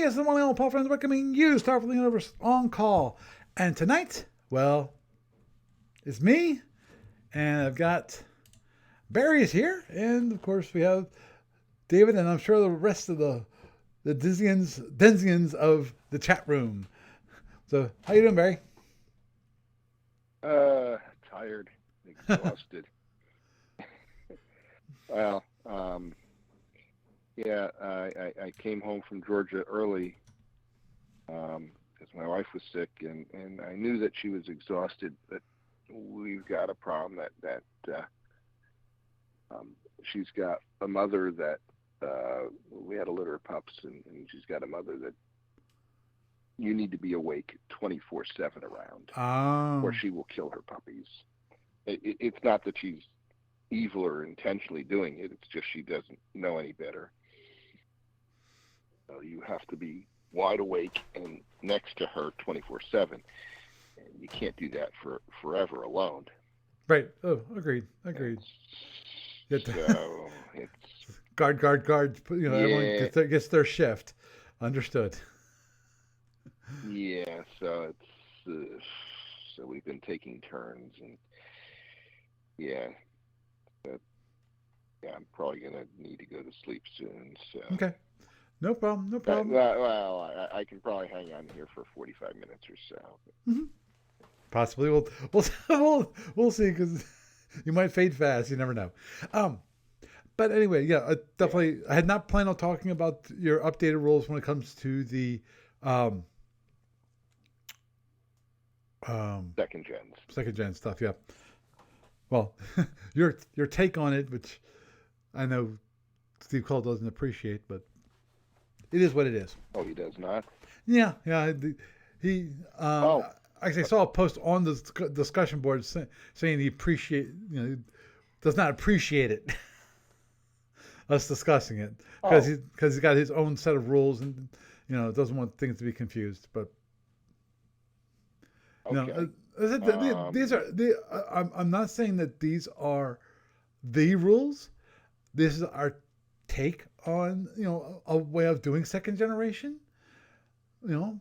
it's the one and only Paul Friends welcoming you to Starfleet Universe on call. And tonight, well, it's me, and I've got Barry is here, and of course we have David, and I'm sure the rest of the Denzians of the chat room. So, how you doing, Barry? Tired, exhausted. Well, yeah, I came home from Georgia early because my wife was sick, and I knew that she was exhausted. But we've got a problem that she's got a mother that we had a litter of pups, and she's got a mother that you need to be awake 24/7 around, or Oh, she will kill her puppies. It's not that she's evil or intentionally doing it. It's just she doesn't know any better. So you have to be wide awake and next to her 24/7, and you can't do that for forever alone. right. Oh, agreed. And You have to so it's guard. Everyone yeah, gets their shift. Understood. yeah. So it's so we've been taking turns, and yeah, but, yeah. I'm probably gonna need to go to sleep soon. So. Okay. No problem. No problem. Well, I can probably hang on here for 45 minutes or so. Mm-hmm. Possibly. We'll see because you might fade fast. You never know. Um, but anyway, yeah, Yeah, definitely. I had not planned on talking about your updated rules when it comes to the um, um, second gens. second gen stuff. Yeah. Well, your take on it, which I know Steve Cole doesn't appreciate, but it is what it is. Oh, he does not. Yeah, yeah. He Oh, actually I saw a post on the discussion board saying he does not appreciate it. Us discussing it because oh, he's got his own set of rules and doesn't want things to be confused. But no, okay. these Um, are I'm not saying that these are the rules. This is our take on a way of doing second generation. You know,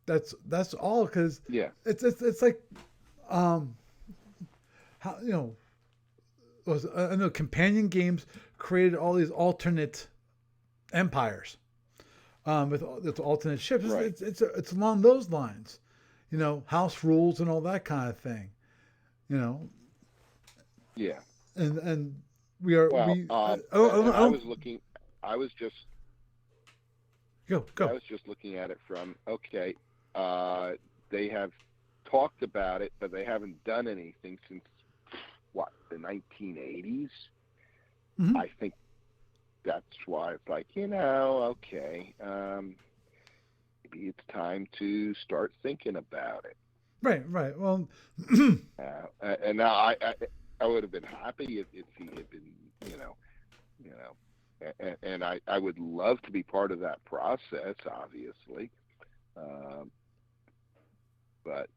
that's all because yeah, it's like um how I know companion games created all these alternate empires with alternate ships. right. It's along those lines, house rules and all that kind of thing. You know, Yeah. and we are Well, we I I don't was looking. I was just. go. I was just looking at it from. Okay. Uh, they have talked about it, but they haven't done anything since what, the 1980s. Hmm. I think that's why it's like, okay. Maybe it's time to start thinking about it. Right. Well, And now I would have been happy if he had been, you know, you know, and I would love to be part of that process, obviously. Um, but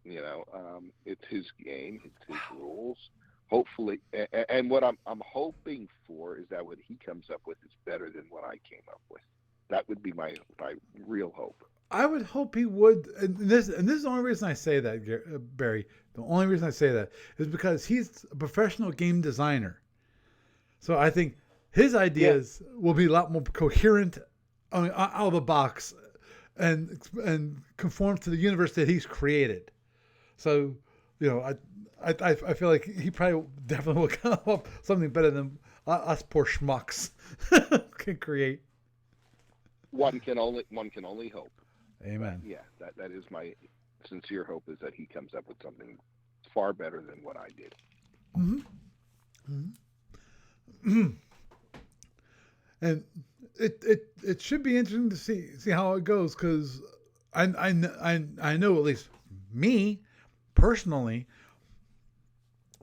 it's his game, it's his rules. Hopefully, and what I'm hoping for is that what he comes up with is better than what I came up with. That would be my real hope. I would hope he would, and this is the only reason I say that, Barry. The only reason I say that is because he's a professional game designer. So I think his Yeah. ideas will be a lot more coherent, I mean, out of the box, and conform to the universe that he's created. So, I feel like he probably definitely will come up with something better than us poor schmucks can create. One can only hope. But Amen. yeah, that is my sincere hope, is that he comes up with something far better than what I did. Mm-hmm. Mm-hmm. And it should be interesting to see how it goes because I know at least me personally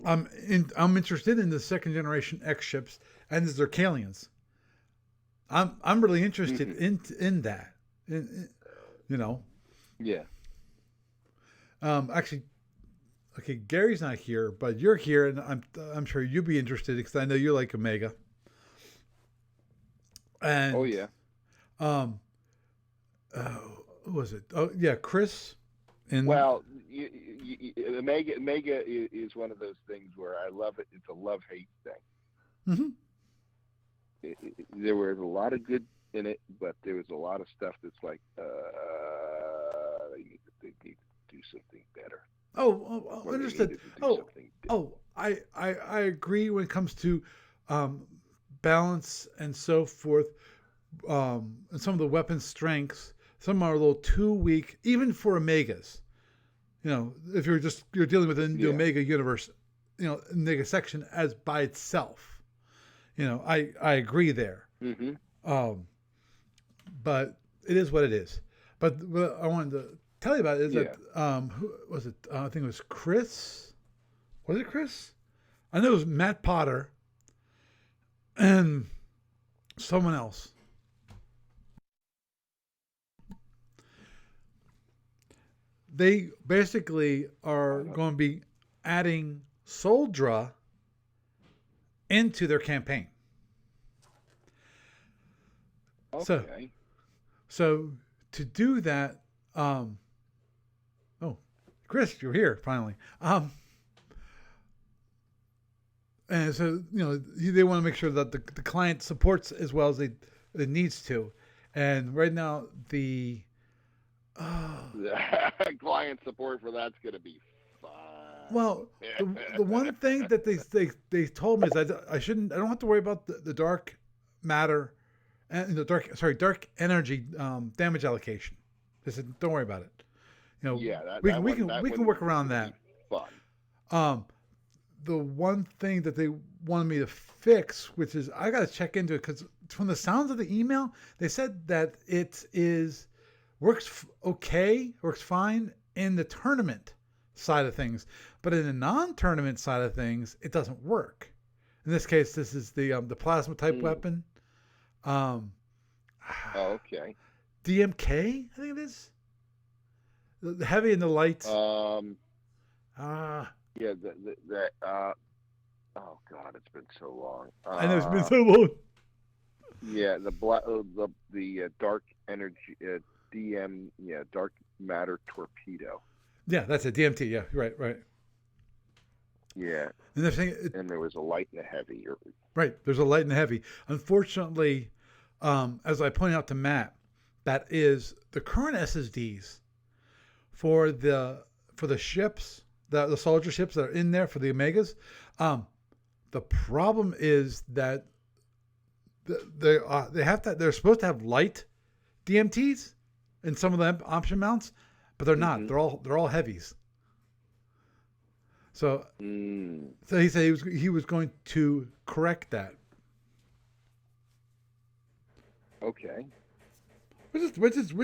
I'm interested in the second generation X ships and the Zerkalians. I'm really interested Hmm. in that. In, you know, Yeah. actually, okay, Gary's not here, but you're here, and I'm sure you'd be interested because I know you like Omega. Oh And yeah. um, Who was it? Oh yeah, Chris. And Well, Omega is one of those things where I love it. It's a love hate thing. mhm. There was a lot of good in it, but there was a lot of stuff that's like they need to do something better, or they Understood. needed to do Oh, something different. I agree when it comes to um, balance and so forth. And some of the weapon strengths, some are a little too weak, even for Omegas. If you're dealing with the Yeah. Omega universe, Omega section as by itself. I agree there. Hmm. Um, but it is what it is. But what I wanted to tell you about is Yeah. that who was it? I think it was Chris. Was it Chris? I know it was Matt Potter and someone else. They basically are I don't. going to be adding Soldra into their campaign. So, Okay. so to do that, um, oh, Chris, you're here finally. And so they want to make sure that the client supports as well as it needs to. And right now Client support for that's going to be fun. well, the one thing that they told me is that I don't have to worry about the dark matter and the dark energy damage allocation. They said don't worry about it. Yeah, that We can that we one can that we can one work is around going to that. be fun. Um, the one thing that they wanted me to fix, which is I got to check into it because from the sounds of the email, they said that it is works fine in the tournament side of things, but in the non-tournament side of things, it doesn't work. In this case, this is the plasma type weapon, um, Oh, okay. DMK, I think it is the heavy and the light. Um, Ah, yeah, oh God, it's been so long. I know it's been so long. Yeah, the dark energy, DM, yeah, dark matter torpedo. Yeah, that's it. DMT. Yeah, right, right. Yeah, And the thing, and there was a light and a heavy. right, there's a light and a heavy. Unfortunately, as I pointed out to Matt, that is the current SSDs for the ships, the soldier ships that are in there for the Omegas. The problem is that they're supposed to have light DMTs in some of the option mounts, but they're not. Mm-hmm. They're all heavies. So Mm, so he said he was going to correct that, okay, which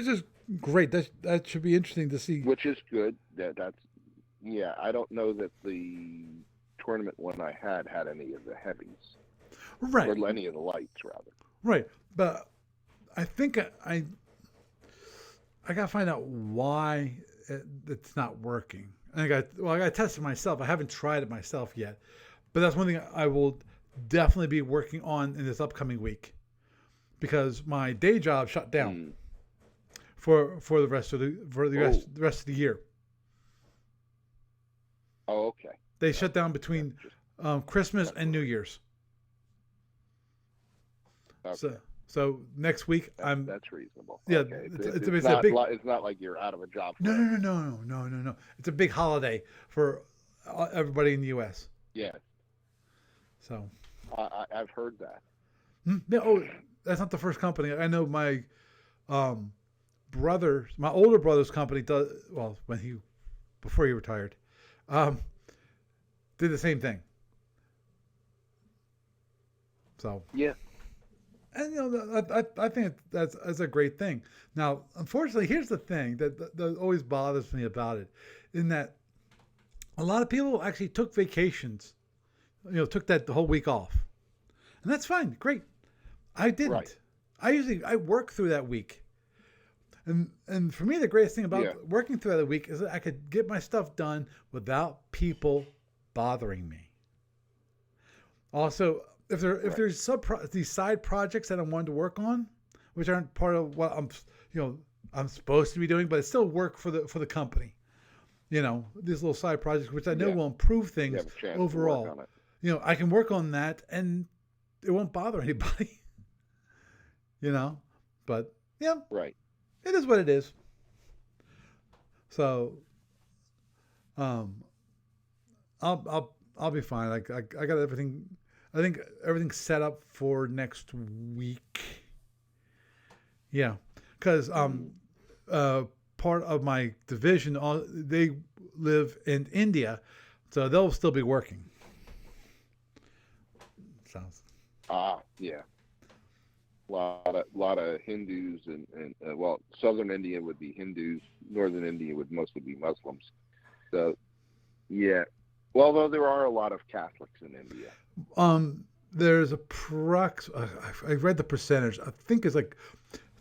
is great. That should be interesting to see. which is good. That's yeah. I don't know that the tournament one I had any of the heavies Right, or any of the lights rather. right. But I think I gotta find out why it's not working. And I got to test it myself. I haven't tried it myself yet, but that's one thing I will definitely be working on in this upcoming week because my day job shut down Mm. for the rest of the rest of the year. Oh, okay. They shut down between Just Christmas and New Year's. okay. So next week I'm That's reasonable. yeah. Okay. It's It's a not big it's not like you're out of a job no forever. no no no no no no no. It's a big holiday for everybody in the U.S. Yeah, So I've heard that. yeah, that's not the first company. I know my my older brother's company does well before he retired, um, did the same thing. So Yeah. and I think that's a great thing. Now, unfortunately, here's the thing that always bothers me about it, in that a lot of people actually took vacations, took that the whole week off, and that's fine, great. I didn't. Right. I work through that week, and for me the greatest thing about Yeah. working through that week is that I could get my stuff done without people bothering me. Also, if there's these side projects that I'm wanting to work on, which aren't part of what I'm I'm supposed to be doing, but it's still work for the company. These little side projects, which I know Yeah. will improve You things have a chance to work overall. on it. I can work on that, and it won't bother anybody. But yeah, Right. it is what it is. So, um, I'll be fine. I got everything. I think everything's set up for next week. Yeah, because part of my division, they live in India, so they'll still be working. Sounds. Yeah. Lot of Hindus and well, southern India would be Hindus, northern India would mostly be Muslims. So yeah, well, though there are a lot of Catholics in India. There's I read the percentage. I think it's like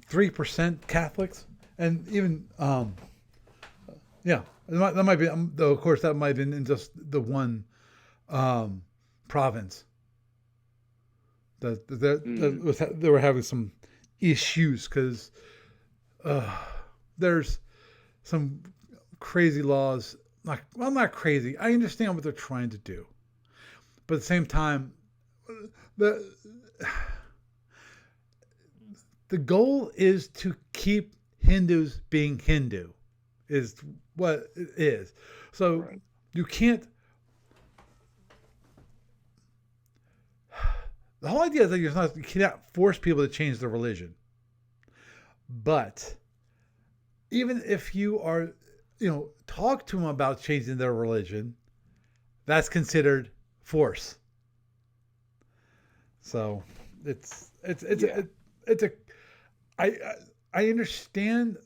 3% Catholics, and even yeah, that might be. Though of course that might have been in just the one province. They were having some issues because there's some crazy laws. Not crazy. I understand what they're trying to do, but at the same time, the the goal is to keep Hindus being Hindu, is what it is. So Right. you can't. The whole idea is that you cannot force people to change their religion. But even if you are, talk to them about changing their religion, that's considered force. So Yeah. it's a I I understand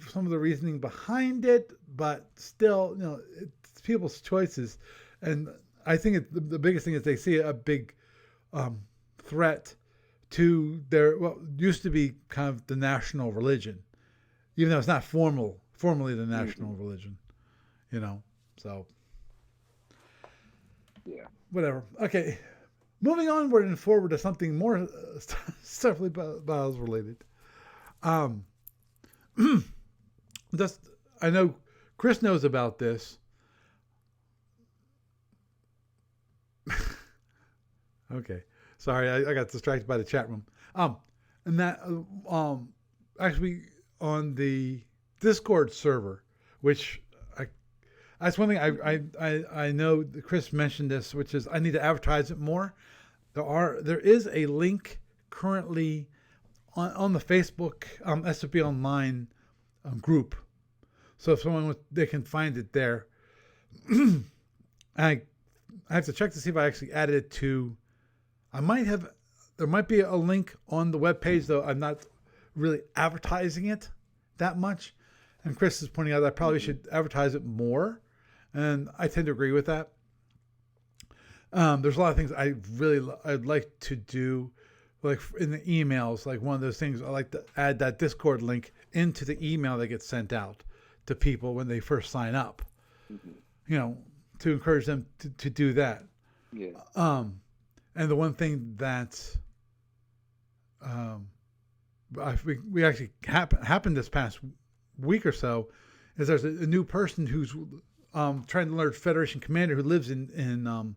some of the reasoning behind it, but still, it's people's choices, and I think the biggest thing is they see a big threat to their what used to be kind of the national religion, even though it's not formally the national religion, So Yeah. whatever. Okay, moving onward and forward to something more Stephanie Biles related. Um, just I know Chris knows about this. Okay, sorry, I got distracted by the chat room. And that actually on the Discord server, which that's one thing I know that Chris mentioned this, which is I need to advertise it more. There is a link currently on the Facebook SFB Online group, so if they can find it there. I have to check to see if I actually added it to. There might be a link on the webpage, though I'm not really advertising it that much. And Chris is pointing out that I probably should advertise it more, and I tend to agree with that. There's a lot of things I'd like to do, like in the emails. Like one of those things, I like to add that Discord link into the email that gets sent out to people when they first sign up. To encourage them to do that. Yeah. And the one thing that we actually happened this past week or so is there's a new person who's trying to learn Federation Commander who lives in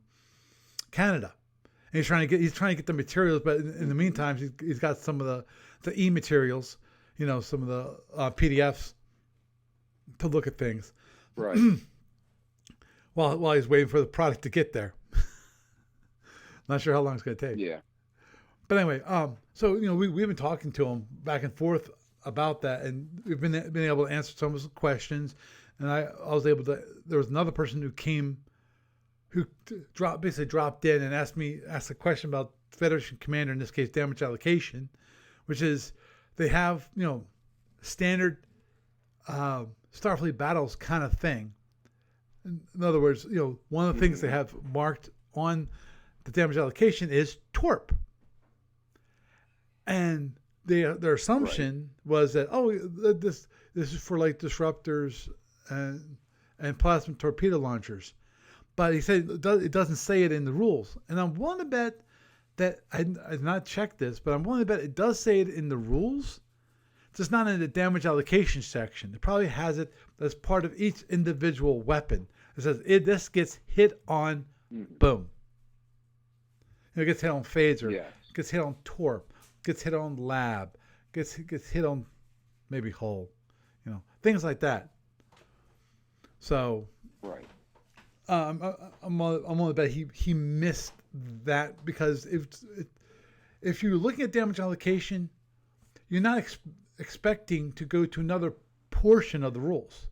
Canada. And he's trying to get the materials, but in the meantime, he's got some of the e-materials, some of the PDFs to look at things. Right. While he's waiting for the product to get there. Not sure how long it's going to take. Yeah. But anyway, so we've been talking to him back and forth about that, and we've been able to answer some of his questions. And I was able to. There was another person who basically dropped in and asked a question about Federation Commander, in this case damage allocation, which is they have standard Starfleet battles kind of thing. In other words, one of the things they have marked on the damage allocation is torp, and their assumption was that this is for like disruptors and plasma torpedo launchers, but he said it doesn't say it in the rules, and I'm willing to bet that I've not checked this, but I'm willing to bet it does say it in the rules. just not in the damage allocation section. It probably has it as part of each individual weapon. It says this gets hit on, boom. It gets hit on phaser, Yes. gets hit on torp, gets hit on lab, gets hit on maybe hull, things like that. So, Right. I'm on the bet he missed that, because if you're looking at damage allocation, you're not expecting to go to another portion of the rules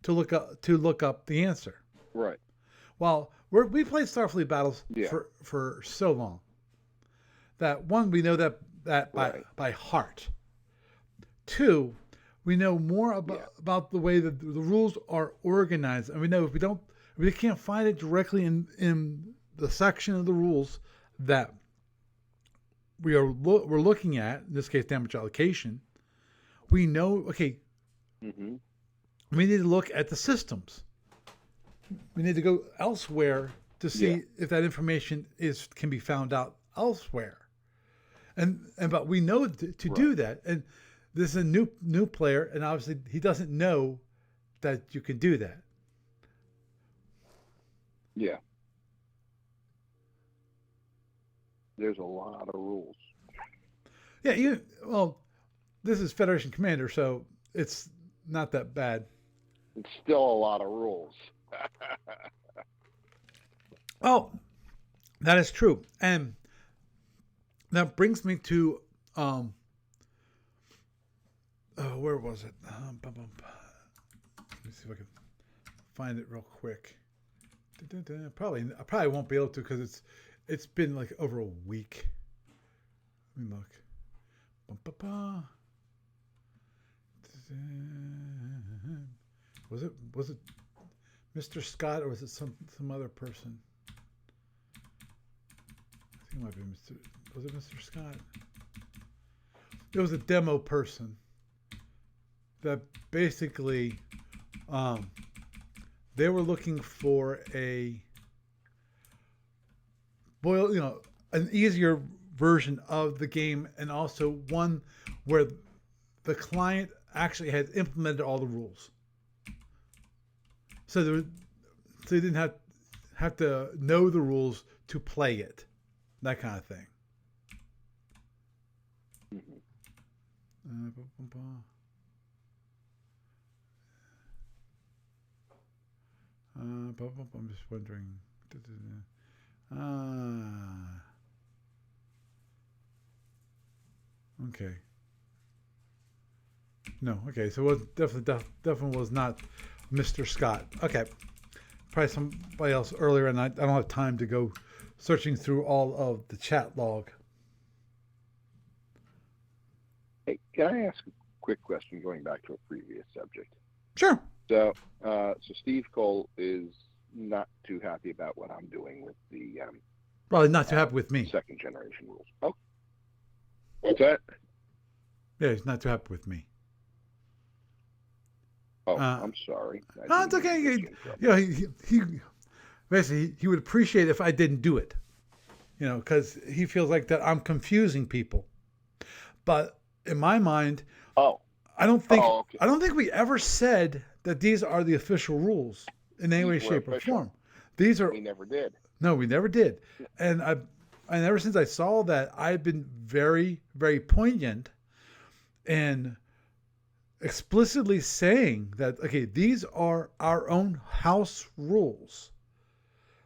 to look up the answer. Right. Well, we played Starfleet battles Yeah. for so long that, one, we know that by heart. Two, we know more about the way that the rules are organized, and we know if we can't find it directly in the section of the rules that we're looking at, in this case damage allocation, we know, okay, Mm-hmm. we need to look at the systems. We need to go elsewhere to see if that information can be found out elsewhere. But we know to do that. And this is a new player, and obviously he doesn't know that you can do that. Yeah. There's a lot of rules. Yeah, this is Federation Commander, so it's not that bad. It's still a lot of rules. Oh, that is true. And that brings me to where was it? Let me see if I can find it real quick. I probably won't be able to, because it's been like over a week. Let me look. Was it Mr. Scott, or was it some other person? I think it might be Mr. Was it Mr. Scott? It was a demo person that basically they were looking for an easier version of the game, and also one where the client actually had implemented all the rules. So they didn't have to know the rules to play it, that kind of thing. I'm just wondering. Okay. No. Okay. So it definitely was not Mr. Scott. Okay. Probably somebody else earlier, and I don't have time to go searching through all of the chat log. Hey, can I ask a quick question going back to a previous subject? Sure. So Steve Cole is not too happy about what I'm doing with the Probably not too happy with me. second generation rules. Oh, what's that? Yeah, he's not too happy with me. Oh, I'm sorry. No, it's okay. He basically he would appreciate if I didn't do it, because he feels like that I'm confusing people. But in my mind, I don't think we ever said that these are the official rules in any way, shape, or form. We never did. No, we never did. And ever since I saw that, I've been very, very poignant and explicitly saying that, okay, these are our own house rules.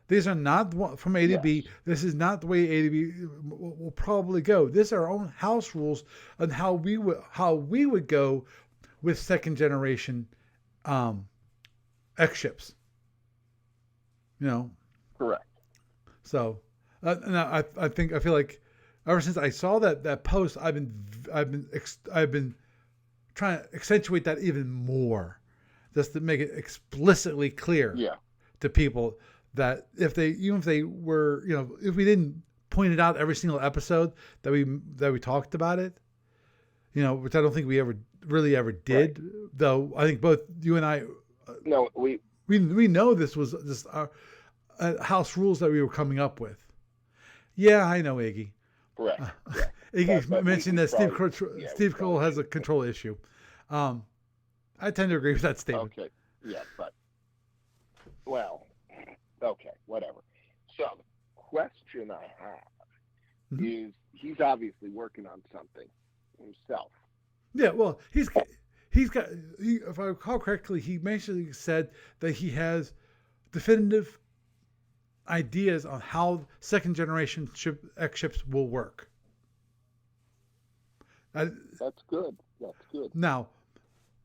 These are not from A to B. This is not the way A to B will probably go. These are our own house rules on how we would go with second generation X ships. Correct. So, and I feel like ever since I saw that post, I've been trying to accentuate that even more, just to make it explicitly clear to people that if we didn't point it out every single episode that we talked about it, which I don't think we ever did, right. Though I think both you and I we know this was just our house rules that we were coming up with. Yeah, I know, Iggy. Correct. He but mentioned we that probably, yeah, we Steve Cole probably has a should. control issue. I tend to agree with that statement. Okay. Yeah, but well, okay, whatever. So the question I have Mhm. is, he's obviously working on something himself. Yeah, well, if I recall correctly, he basically said that he has definitive ideas on how second generation X chips will work. I, That's good. That's good. Now,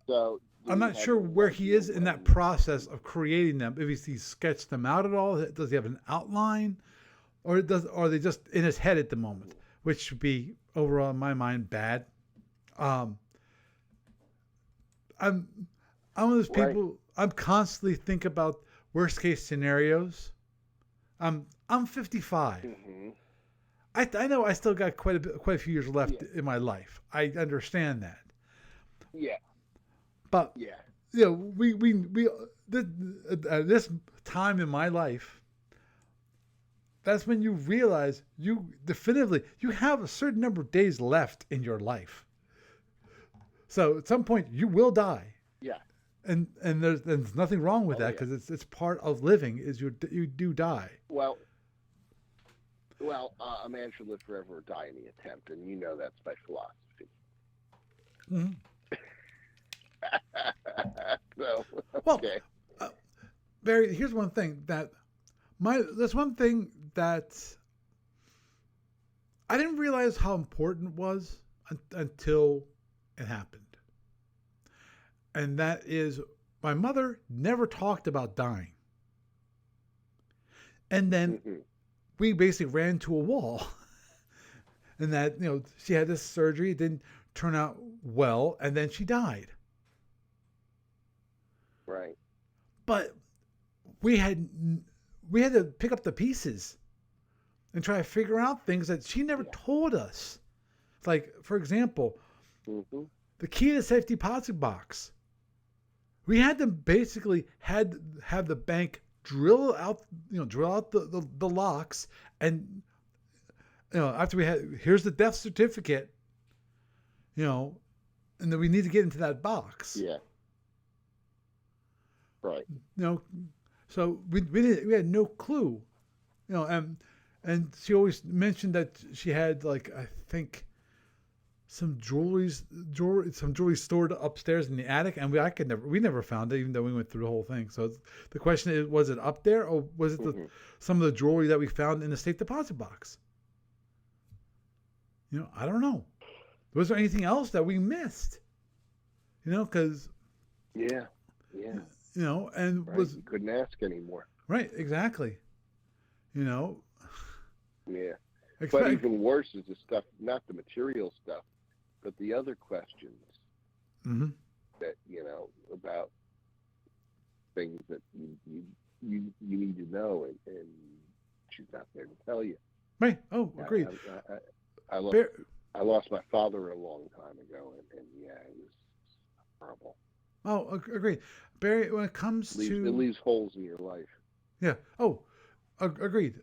So, do I'm we not have sure any where he idea is in that when? process of creating them. If he's sketched them out at all, does he have an outline, or are they just in his head at the moment, which would be overall in my mind bad. Um, I'm I'm one of those Right. people. I'm constantly think about worst case scenarios. I'm 55. Mm-hmm. I know I still got quite a few years left Yeah. in my life. I understand that, Yeah. but Yeah. you know, we this time in my life, that's when you realize you have a certain number of days left in your life. So at some point you will die, Yeah. and there's nothing wrong with Oh that yeah. because it's part of living is you do die. Well. Well, a man should live forever or die in the attempt, and you know that's my philosophy. Mm-hmm. So, Well, okay. uh, Barry, here's one thing there's one thing that I didn't realize how important it was until it happened, and that is my mother never talked about dying, and then Mm-hmm. we basically ran to a wall, and that she had this surgery, it didn't turn out well, and then she died. Right. But we had we had to pick up the pieces and try to figure out things that she never Yeah. told us. Like, for example, Mm-hmm. the key to the safety deposit box. We had to basically have the bank drill out the locks, and after we had here's the death certificate, and then we need to get into that box. Yeah. Right. So we had no clue, and she always mentioned that she had, like, I think some jewelry stored upstairs in the attic, and we never found it, even though we went through the whole thing. So the question is, was it up there, or was it Mm-hmm. some of the jewelry that we found in the safe deposit box? I don't know. Was there anything else that we missed? Because Yeah. Yeah. and Right. was You couldn't ask anymore. right, exactly. Yeah. But Expect even worse is the stuff, not the material stuff, but the other questions hmm that about things that you need to know, and she's not there to tell you. right. Oh, I, agreed. I, I, I, lost, Bear, I lost my father a long time ago, and yeah, it was horrible. oh, agreed. Barry, when it comes It to leaves holes in your life. yeah. Oh, agreed.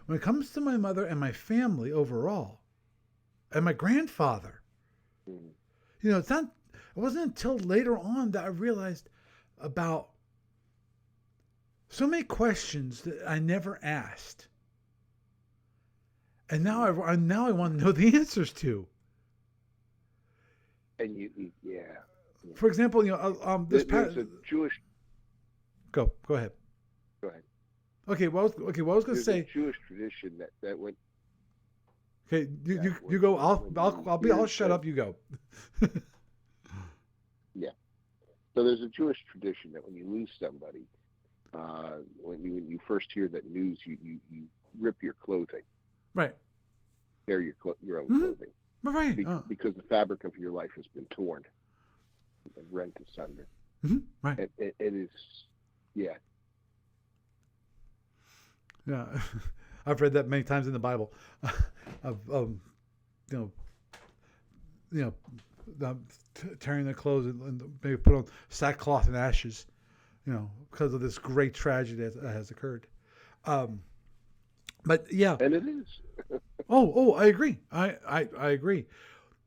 When it comes to my mother and my family overall, and my grandfather, Mm. it's not. It wasn't until later on that I realized about so many questions that I never asked, and now I want to know the answers to. And yeah. For example, There's a Jewish. go ahead. Go ahead. Okay, what I was going to There's a say. Jewish tradition that went. Okay, Yeah, you go. I'll shut that- up. You go. Yeah. So there's a Jewish tradition that when you lose somebody, when you first hear that news, you rip your clothing, Right. tear your own Mhm. clothing, Right. because the fabric of your life has been torn and rent asunder. Right. It is, yeah. Yeah. I've read that many times in the Bible. Of you know, tearing their clothes and maybe put on sackcloth and ashes, because of this great tragedy that has occurred. But yeah, And it is. I agree. I agree.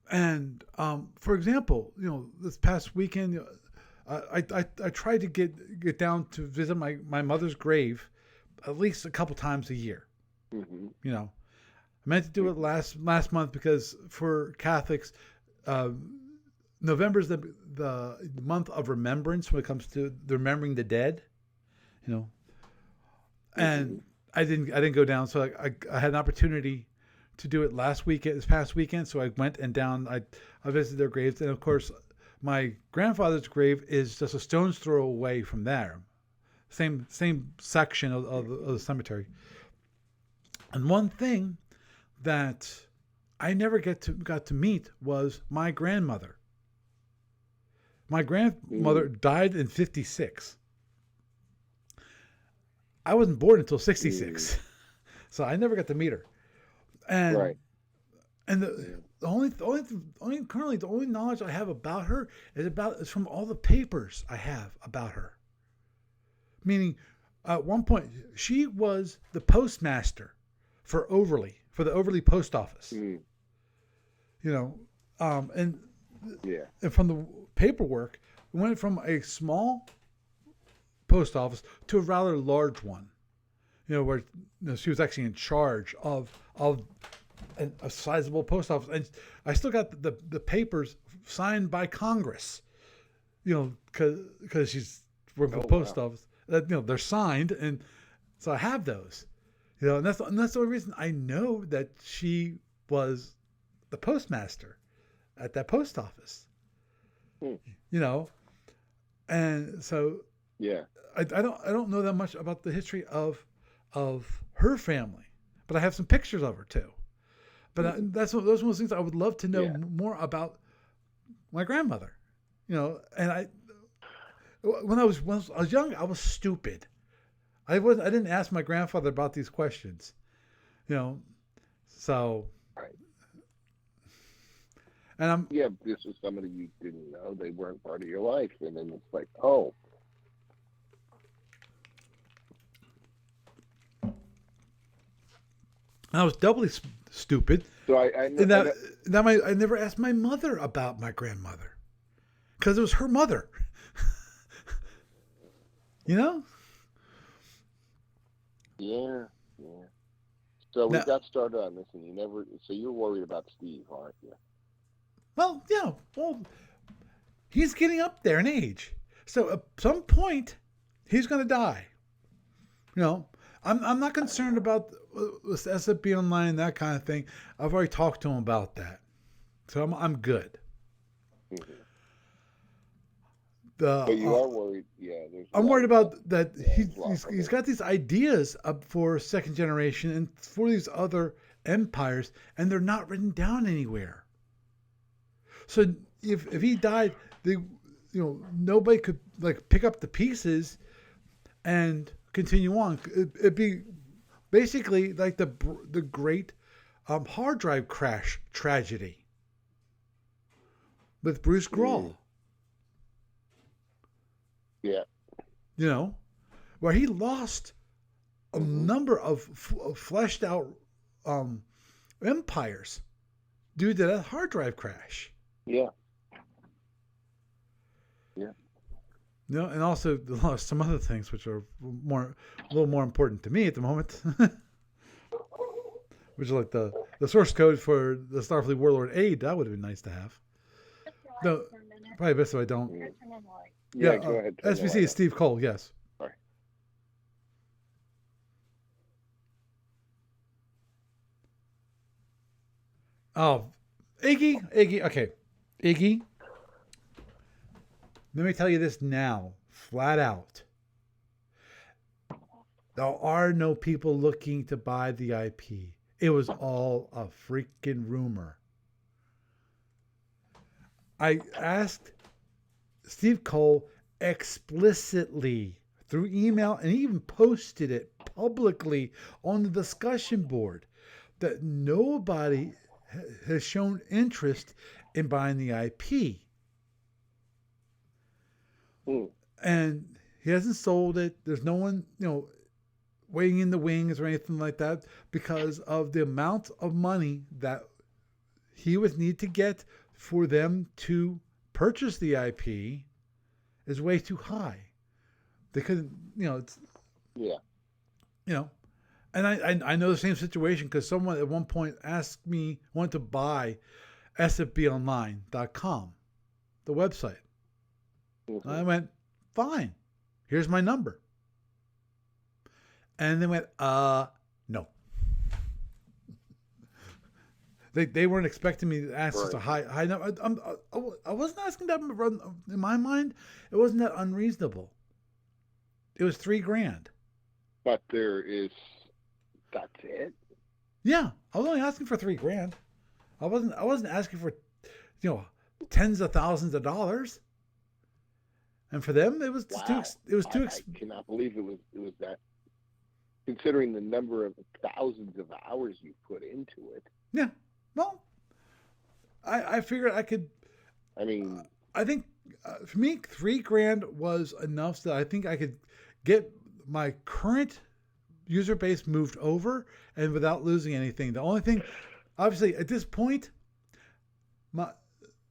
And for example, this past weekend, I tried to get down to visit my mother's grave at least a couple times a year. Hmm. You know, I meant to do it Hmm. last month because for Catholics, uh, November's the month of remembrance when it comes to remembering the dead. You know, Hmm. and I didn't go down, so I had an opportunity to do it this past weekend. So I went and down. I visited their graves, and of course, my grandfather's grave is just a stone's throw away from there. Same section of the cemetery. And one thing that I never got to meet was my grandmother. My grandmother Mm. died in '56. I wasn't born until Mm. '66, so I never got to meet her. And Right. and Yeah. the only knowledge I have about her is from all the papers I have about her. Meaning, at one point she was the postmaster for the Overly post office. Mm. You know, um, and Yeah. and from the paperwork, it went from a small post office to a rather large one. Where she was actually in charge of a sizable post office, and I still got the papers signed by Congress. Because she's working for Oh the post wow. office. That they're signed, and so I have those. And that's the only reason I know that she was the postmaster at that post office. Hmm. You know, and so Yeah. I don't know that much about the history of her family, but I have some pictures of her too. But Hmm. those are one of those things I would love to know Yeah. more about my grandmother. And when I was young, I was stupid. I didn't ask my grandfather about these questions. You know, so Right. and I'm Yeah. This is somebody you didn't know. They weren't part of your life, and then it's like, oh, I was doubly stupid so I know. in I that know. I never asked my mother about my grandmother because it was her mother. You know. Yeah. Yeah. So we Now, got started on this, and you never. So you're worried about Steve, aren't you? well, yeah, well, he's getting up there in age, so at some point he's going to die. You know, I'm not I concerned know. about this SFB online, that kind of thing. I've already talked to him about that, so I'm good. Hmm. The But you are worried. Yeah. There's a I'm lot worried of about that yeah. There's a lot he's going got these ideas up for second generation and for these other empires, and they're not written down anywhere. So if he died, nobody could like pick up the pieces and continue on. It'd be basically like the great hard drive crash tragedy with Bruce on. Mm. Grohl. Yeah. You know, where he lost a Hmm. number of fleshed out um, empires due to that hard drive crash. Yeah. Yeah. And also lost some other things which are a little more important to me at the moment, which is like the source code for the Starfleet Warlord aid. That would have been nice to have. No, probably best if I don't. Mm. Yeah, Yeah. Go ahead. Turn the SVC light is on. Steve Cole. Yes. Sorry. Oh, Iggy. Okay, Iggy. Let me tell you this now, flat out. There are no people looking to buy the IP. It was all a freaking rumor. I asked Steve Cole explicitly through email and he even posted it publicly on the discussion board that nobody has shown interest in buying the IP. Mm. And he hasn't sold it. There's no one, waiting in the wings or anything like that, because of the amount of money that he would need to get for them to purchase the IP is way too high. They couldn't, it's, Yeah. you know, and I know the same situation because someone at one point asked me, wanted to buy sfbonline.com, the website. Mm-hmm. And I went, fine, here's my number. And they went, no. They weren't expecting me to ask such a high number. I wasn't asking that. In my mind, it wasn't that unreasonable. It was $3,000. But that's it. Yeah, I was only asking for $3,000. I wasn't asking for, tens of thousands of dollars. And for them, it was Wow. too. I cannot believe it was that. Considering the number of thousands of hours you put into it. Yeah. Well, I figured I could. I mean, I think for me, $3,000 was enough so that I think I could get my current user base moved over and without losing anything. The only thing, obviously, at this point, my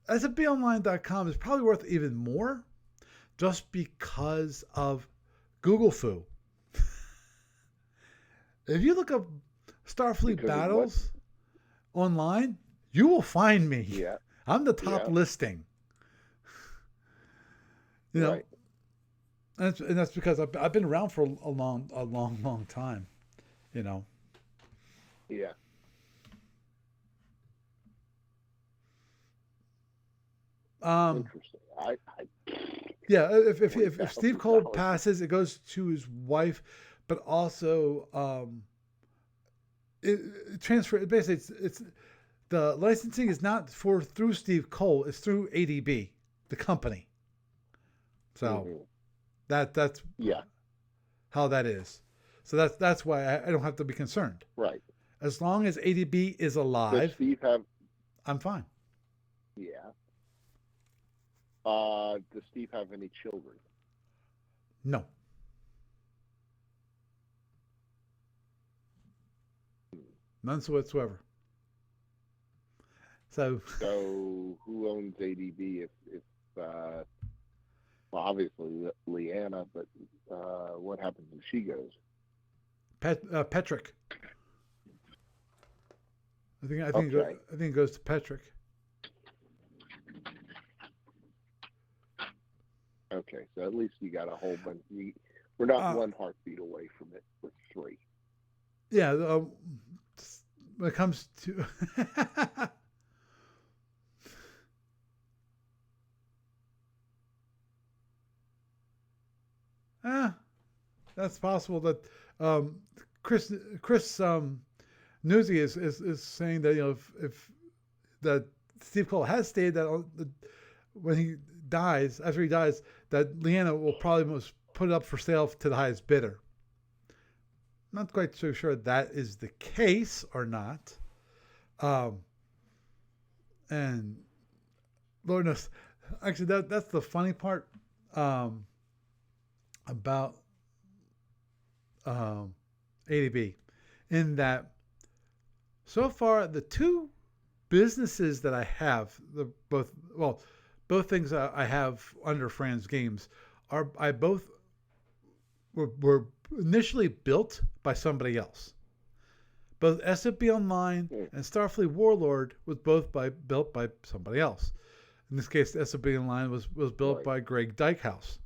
sfbonline.com is probably worth even more, just because of Google Foo. If you look up Starfleet battles online, you will find me. Yeah. I'm the top listing. Right. And that's because I've been around for a long time. Yeah. Interesting. Yeah. If Steve Cole passes, it goes to his wife, but also it transfer. Basically, it's the licensing is not through Steve Cole. It's through ADB, the company. So that's how that is. So that's why I don't have to be concerned. Right. As long as ADB is alive, Does Steve have? I'm fine. Yeah. Does Steve have any children? No. None whatsoever. So who owns ADB if well, obviously Leanna, but what happens if she goes? Petrick. I think it goes to Petrick. Okay, so at least you got a whole bunch. We're not one heartbeat away from it. We're three. Yeah, when it comes to that's possible that Chris Newsy is saying that if that Steve Cole has stated that when he dies, after he dies, that Leanna will probably most put it up for sale to the highest bidder. Not quite so sure that is the case or not. And Lord knows, actually that's the funny part about ADB, in that so far the two businesses that I have, both things I have under Fran's Games both were initially built by somebody else. Both SFB Online and Starfleet Warlord was both built by somebody else. In this case, SFB Online was built by Greg Dykehouse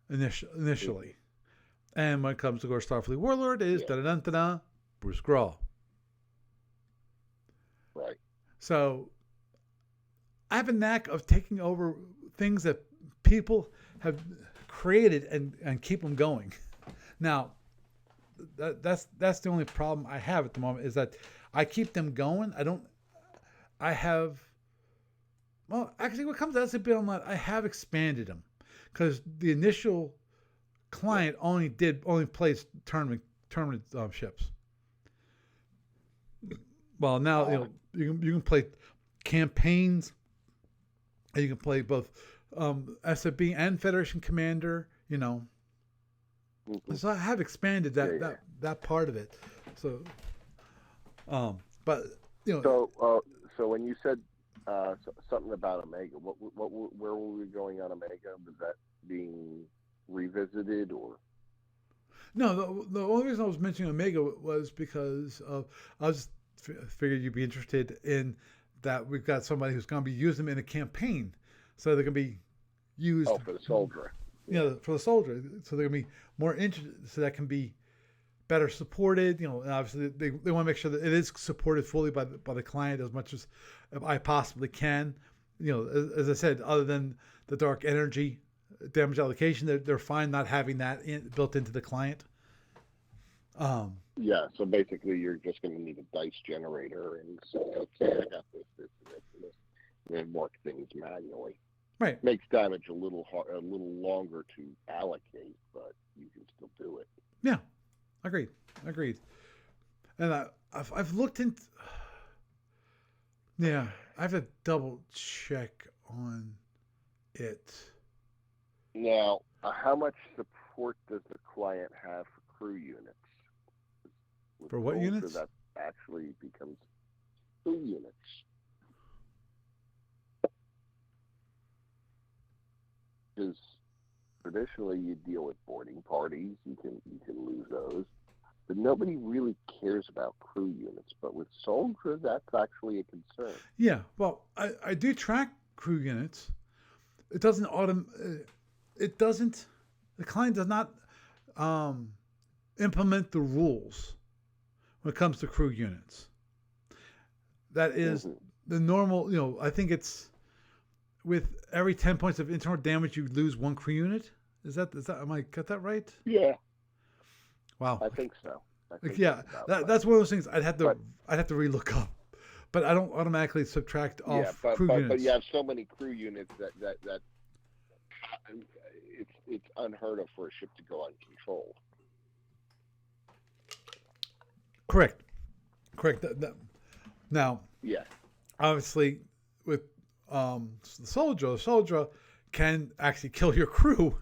initially. And when it comes to Starfleet Warlord, is Bruce Grawl. Right. So I have a knack of taking over things that people have created and keep them going. Now, that's the only problem I have at the moment, is that I keep them going. Actually, when it comes to SAP Online, I have expanded them, because the initial client only plays tournament ships. Well, now you can play campaigns, and you can play both SFB and Federation Commander. Hmm. So I have expanded that Yeah. that part of it. So, but you know, So when you said something about Omega, where were we going on Omega? Was that being revisited or? no, the only reason I was mentioning Omega was because I was figured you'd be interested in that we've got somebody who's going to be using them in a campaign, so they're going to be used, Oh, for the soldier. you Yeah. know, for the soldier. So they're going to be more interested, so that can be better supported. You know, and obviously they want to make sure that it is supported fully by the client as much as I possibly can. You know, as I said, other than the dark energy damage allocation, they're fine not having that built into the client. Um, Yeah. So basically, you're just going to need a dice generator and say, okay, I got this, and then work things manually. right. Makes damage a little longer to allocate, but you can still do it. Yeah. Agreed. Agreed. And I've looked into. Yeah, I have to double check on it. Now, how much support does the client have for crew units? With For what Soldier, units? that actually becomes crew units. Because traditionally you deal with boarding parties, you can lose those, but nobody really cares about crew units. But with Soldier, that's actually a concern. Yeah. Well, I do track crew units. It doesn't It doesn't. The client does not um, implement the rules when it comes to crew units. That is Hmm. the normal. You know, I think it's with every 10 points of internal damage, you lose one crew unit. Is that? Am I got that right? Yeah, Wow. I think so. I Like, think yeah, that's about that right. that's one of those things But I'd have to relook up, but I don't automatically subtract yeah, off crew but you units. have so many crew units that it's unheard of for a ship to go uncontrolled. Correct. Correct. Now, Yeah, obviously, with the soldier can actually kill your crew,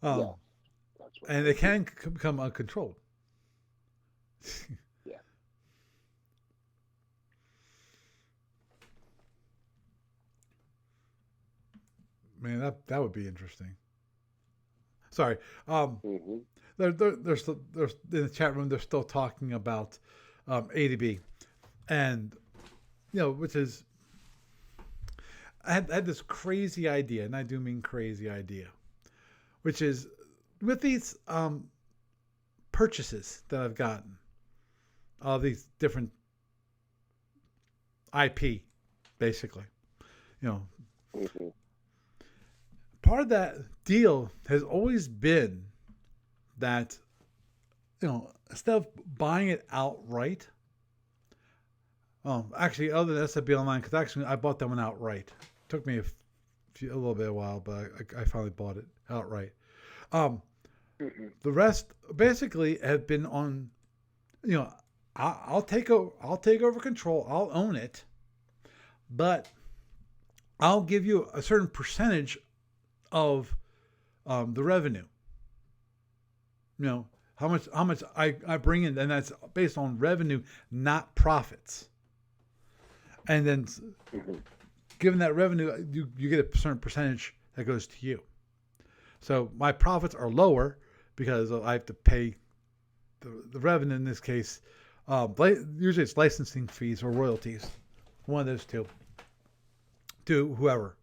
yeah, um, that's what and they they do. can become uncontrolled. Yeah. Man, that would be interesting. Sorry. Um, Hmm. they're in the chat room. They're still talking about ADB, and you know, which is I had this crazy idea, and I do mean crazy idea, which is with these purchases that I've gotten, all these different IP, basically. You know, Hmm. part of that deal has always been that, you know, instead of buying it outright, actually, other than SFB Online, because actually I bought that one outright. It took me a little bit of a while, but I finally bought it outright. Um, Hmm. the rest basically have been on, you know, I'll take over control. I'll own it, but I'll give you a certain percentage of the revenue. You know how much I bring in, and that's based on revenue, not profits. And then Hmm. given that revenue, you get a certain percentage that goes to you. So my profits are lower because I have to pay the revenue in this case. Usually it's licensing fees or royalties, one of those two, to whoever.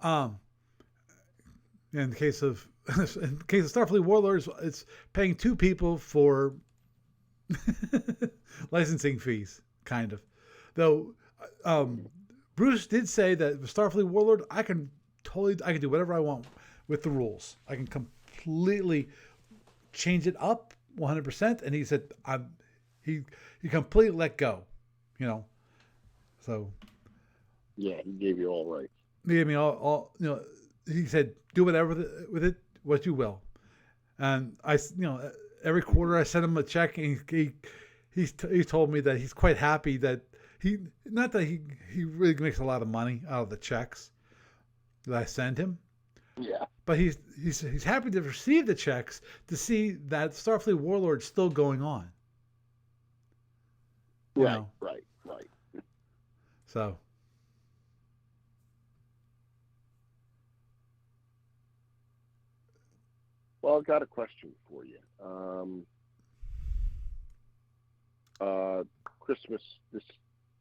Um, in the case of Starfleet Warlords, it's paying two people for licensing fees, kind of. Though um, Bruce did say that with Starfleet Warlord, I can do whatever I want with the rules. I can completely change it up 100%. And he said he completely let go, you know. So Yeah, he gave you all right. he gave me all you know. He said do whatever with it what you will. And every quarter I sent him a check, and he told me that he's quite happy that he really makes a lot of money out of the checks that I send him, Yeah. But he's happy to receive the checks to see that Starfleet Warlord's still going on. You Right. know, Right. Right. so Well, I've got a question for you. Christmas this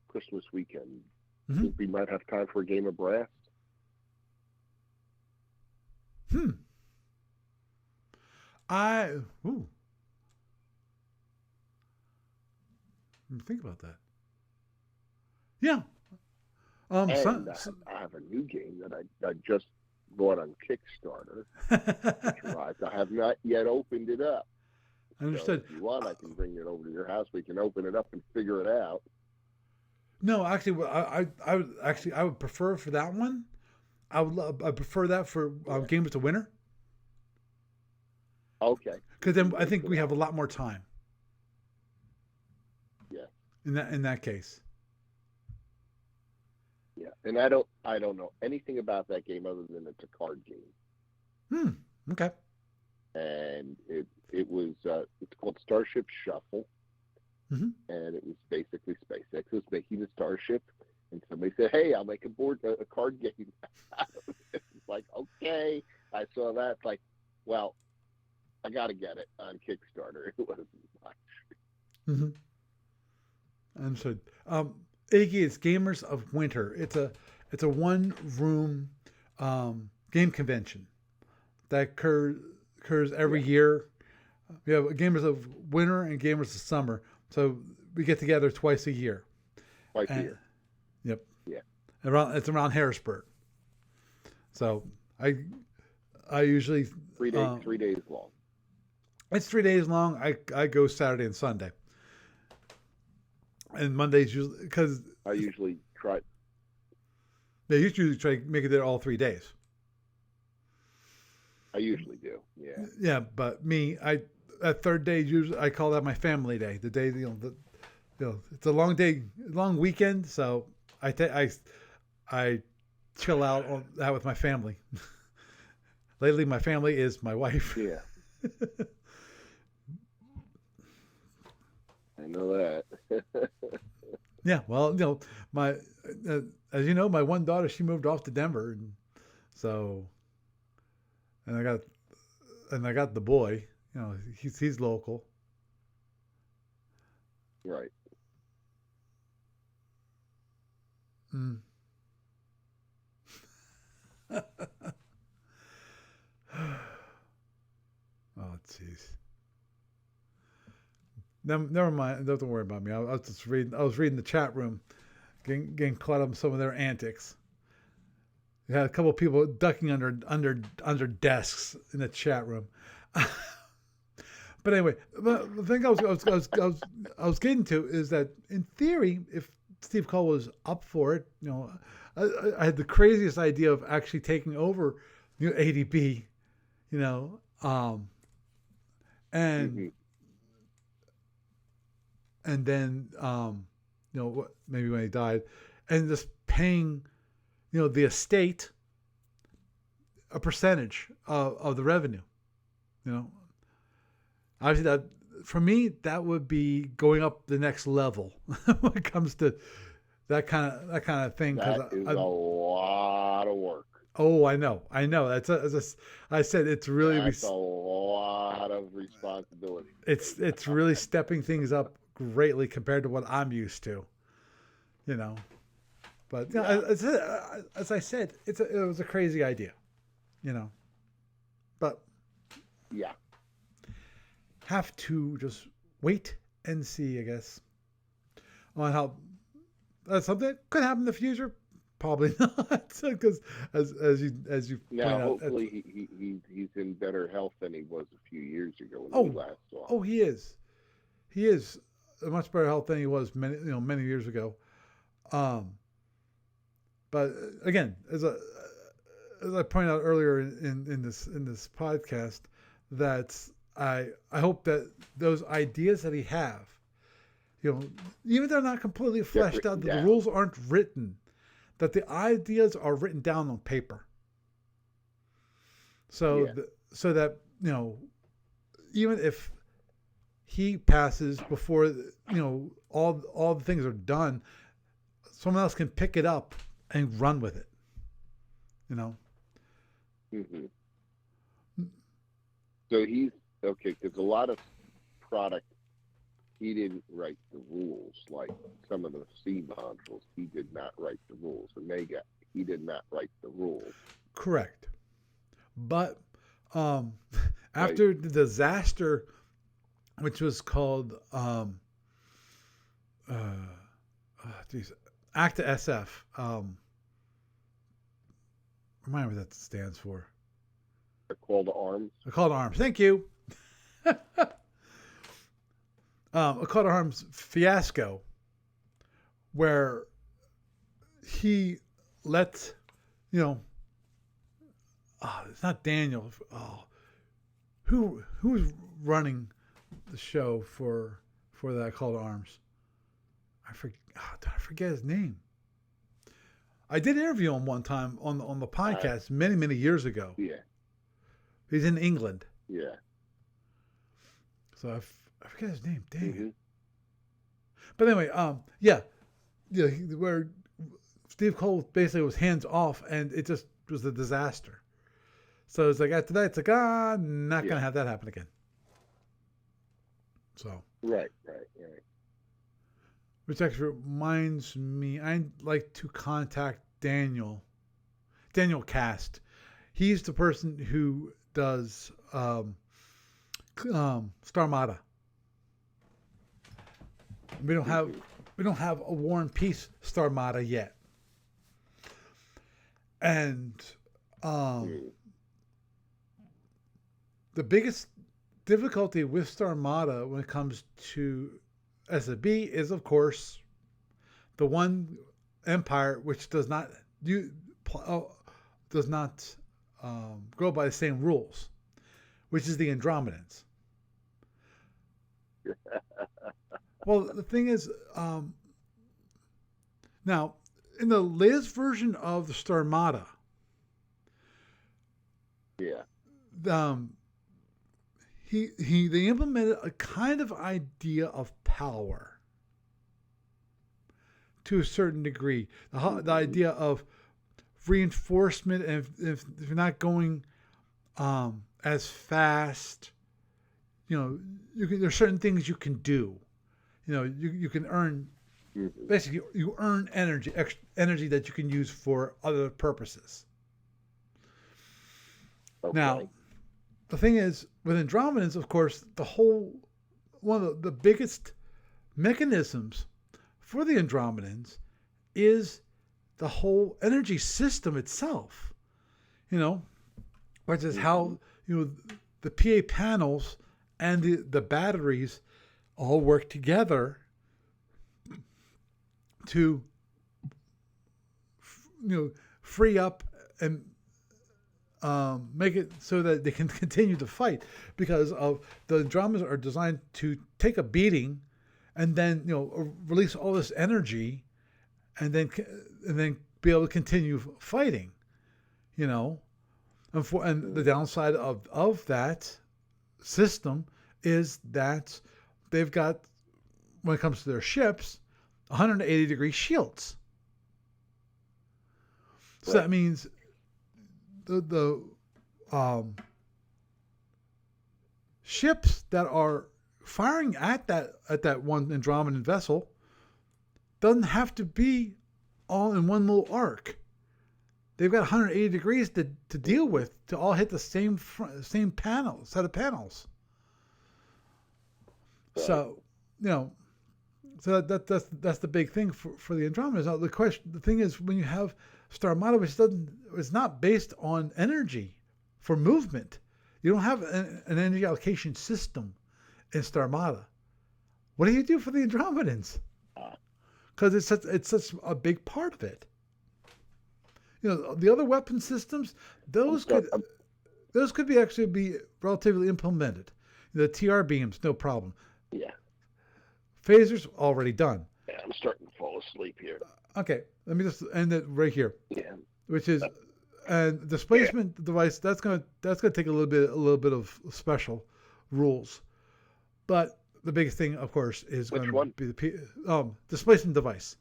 Christmas weekend, think we might have time for a game of brass. I ooh, let me think about that. Yeah. And I have a new game that I just bought on Kickstarter, which arrived. I have not yet opened it up. Understood. So if you want, I can bring it over to your house. We can open it up and figure it out. No, actually, I would prefer for that one. I prefer that for Game with the Winner. Okay. Because then I think we have a lot more time. Yeah. In that case. Yeah, and I don't know anything about that game other than it's a card game. Okay. And it was it's called Starship Shuffle, Mm-hmm. and it was basically SpaceX was making a starship, and somebody said, "Hey, I'll make a card game out of it." It's like, okay, I saw that. It's like, well, I got to get it on Kickstarter. It wasn't much. Mm-hmm. Understood. Iggy is Gamers of Winter. It's a one room game convention that occurs every year. We have Gamers of Winter and Gamers of Summer, so we get together twice a year. Twice a year. Yep. Yeah. It's around Harrisburg. So I usually 3 days 3 days long. It's 3 days long. I go Saturday and Sunday. And Mondays usually because I usually try. they usually try to make it there all 3 days. I usually do. Yeah. Yeah, but me, that third day usually I call that my family day. The day it's a long day, long weekend, so I chill out on that with my family. Lately, my family is my wife. Yeah. I know that. Yeah, well, my as you know, my one daughter, she moved off to Denver, and so, and I got the boy. He's local. Right. Mm. Oh, jeez. Never mind. Don't worry about me. I was just reading. I was reading the chat room, getting caught up in some of their antics. We had a couple of people ducking under desks in the chat room. But anyway, the thing I was getting to is that in theory, if Steve Cole was up for it, I had the craziest idea of actually taking over ADB, and and then maybe when he died, and just paying the estate a percentage of the revenue. Obviously that for me that would be going up the next level when it comes to that kind of thing. That is a lot of work. Oh, I know. That's I said it's really a lot of responsibility. It's really stepping things up greatly compared to what I'm used to. But as I said, it was a crazy idea. But yeah, have to just wait and see, I guess, on how that's something that could happen in the future. Probably not, because as you point out, hopefully he's in better health than he was a few years ago when we last saw him. Oh, he is in much better health than he was many years ago. But again, as I pointed out earlier in this podcast, that I hope that those ideas that he have, even if they're not completely fleshed out, that the rules aren't written, that the ideas are written down on paper. So Yeah. so that even if he passes before all the things are done, someone else can pick it up and run with it. You know. Hmm. So he's okay because a lot of product he didn't write the rules. Like some of the C modules, he did not write the rules. Omega, he did not write the rules. Correct. But um, Like, after the disaster, which was called geez, Acta SF, remind me what that stands for. a call to arms. A call to arms. Thank you. A call to arms fiasco, where he let it's not Daniel. Who's running the show for that call to arms? Did I forget his name? I did interview him one time on the podcast many years ago. Yeah. He's in England. Yeah. So I forget his name. Dang Mm-hmm. it. But anyway, yeah, where Steve Cole basically was hands off, and it just was a disaster. So it's like after that, it's like not gonna have that happen again. So Right. which actually reminds me, I'd like to contact Daniel Cast. He's the person who does Starmada. We don't have a War and Peace Starmada yet, and the biggest difficulty with Starmada when it comes to SFB is, of course, the one empire which does not go by the same rules, which is the Andromedans. Well, the thing is, now in the latest version of the Starmada, Yeah. They implemented a kind of idea of power to a certain degree. The idea of reinforcement, and if you're not going as fast, there's certain things you can do. You can earn, basically you earn energy that you can use for other purposes. Okay. Now, the thing is, with Andromedans, of course, one of the biggest mechanisms for the Andromedans is the whole energy system itself. Which is how the PA panels and the batteries all work together to free up and make it so that they can continue to fight, because of the Andromedans are designed to take a beating and then release all this energy and then be able to continue fighting. And the downside of that system is that they've got, when it comes to their ships, 180-degree shields. So that means the ships that are firing at that one Andromedan vessel doesn't have to be all in one little arc. They've got 180 degrees to deal with, to all hit the same set of panels. So so that's the big thing for the Andromedans. Now the thing is, when you have Starmada, which it's not based on energy for movement, you don't have an energy allocation system in Starmada. What do you do for the Andromedans? Because it's such a big part of it. The other weapon systems, those could be relatively implemented. The TR beams, no problem. Yeah. Phasers already done. Yeah, I'm starting to fall asleep here. Okay, let me just end it right here. Yeah. Which is And displacement device, that's gonna take a little bit of special rules. But the biggest thing, of course, is Which going one? to be the displacement device.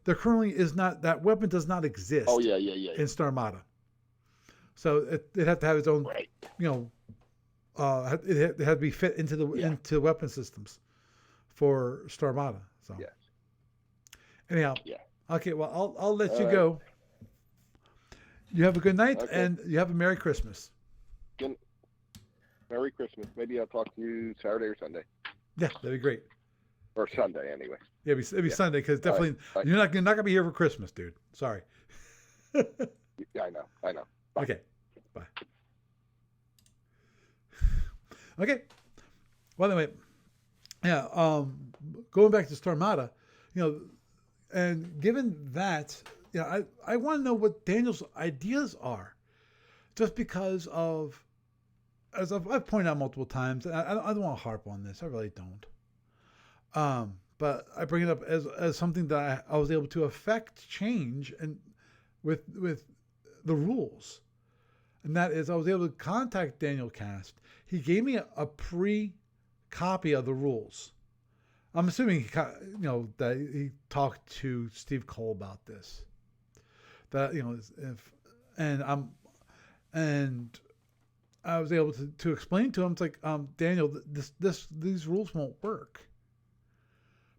There currently is not, that weapon does not exist Oh yeah. in Starmada. So it had to have its own, Right. you know, it had to be fit into the Yeah. into weapon systems for Starmada. So Yes. anyhow, Yeah. okay. Well, I'll let All you right. go. You have a good night, Okay. and you have a Merry Christmas. Good. Merry Christmas. Maybe I'll talk to you Saturday or Sunday. Yeah, that'd be great. Or Sunday, anyway. Yeah, it'd be Yeah. Sunday, because All right. definitely Bye. you're not gonna be here for Christmas, dude. Sorry. Yeah, I know. Bye. Okay. Bye. Okay. Well, anyway, yeah. Going back to Starmada, you know, and given that, you know, I want to know what Daniel's ideas are, just because of, as I've pointed out multiple times, and I don't want to harp on this. I really don't. But I bring it up as something that I was able to affect change and with the rules. And that is, I was able to contact Daniel Cast. He gave me a pre-copy of the rules. I'm assuming that he talked to Steve Cole about this. That and I was able to explain to him, it's like, Daniel, these rules won't work,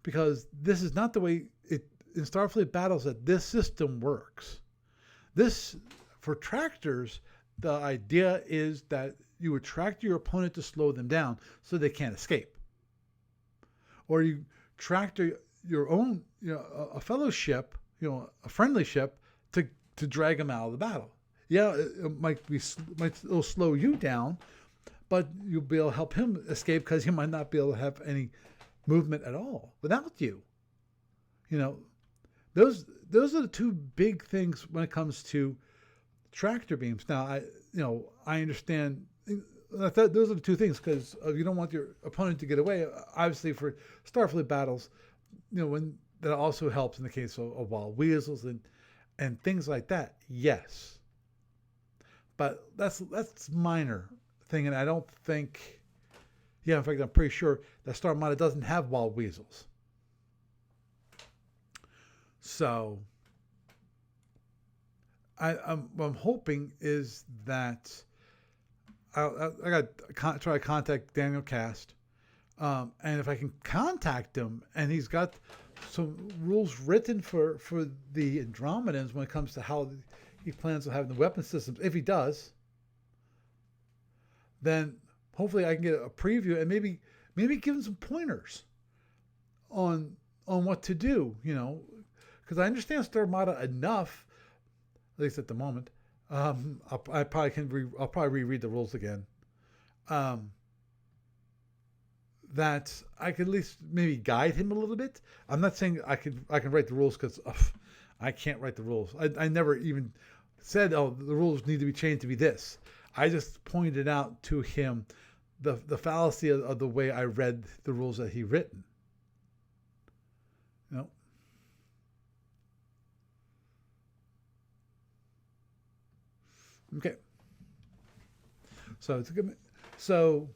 because this is not the way it in Starfleet battles that this system works. This, for tractors, the idea is that you attract your opponent to slow them down so they can't escape. Or you tractor your own, a fellow ship, a friendly ship, to drag them out of the battle. Yeah, it'll slow you down, but you'll be able to help him escape, because he might not be able to have any movement at all without you. Those are the two big things when it comes to tractor beams. Now, I understand. I thought those are the two things, because you don't want your opponent to get away. Obviously, for Starfleet battles, when that also helps in the case of wild weasels and things like that. Yes, but that's minor thing, and I don't think. Yeah, in fact, I'm pretty sure that Starmada doesn't have wild weasels. So I'm hoping is that I got to try to contact Daniel Cast, and if I can contact him, and he's got some rules written for the Andromedans when it comes to how he plans on having the weapon systems. If he does, then hopefully I can get a preview and maybe give him some pointers on what to do. Because I understand Starmada enough, at least at the moment. I'll probably reread the rules again. That I could at least maybe guide him a little bit. I'm not saying I can write the rules, because I can't write the rules. I never even said, oh, the rules need to be changed to be this. I just pointed out to him the fallacy of the way I read the rules that he written. Okay. So it's a good. So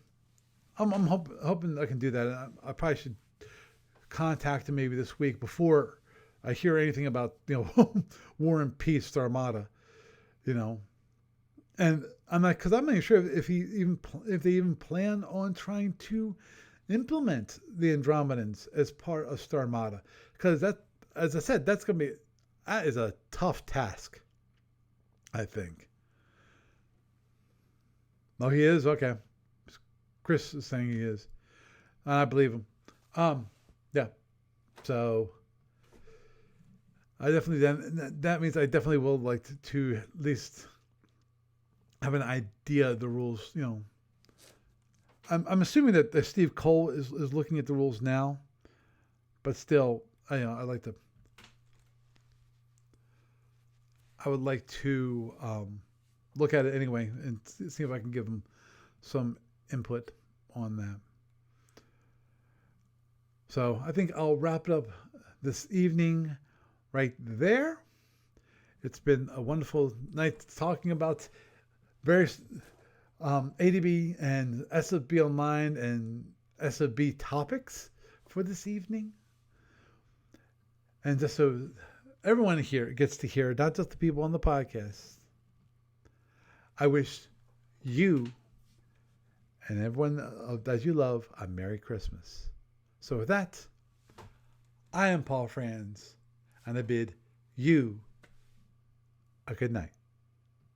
I'm hoping I can do that. I probably should contact him maybe this week before I hear anything about War and Peace Starmada. And I'm not sure if they even plan on trying to implement the Andromedans as part of Starmada, because that, as I said, that is a tough task, I think. Oh, he is? Okay. Chris is saying he is. I believe him. Yeah. So I definitely, that means I definitely will like to at least have an idea of the rules. I'm assuming that Steve Cole is looking at the rules now, but still, I would like to look at it anyway and see if I can give him some input on that. So I think I'll wrap it up this evening right there. It's been a wonderful night talking about various ADB and SFB online and SFB topics for this evening. And just so everyone here gets to hear, not just the people on the podcast, I wish you and everyone that you love a Merry Christmas. So with that, I am Paul Franz, and I bid you a good night.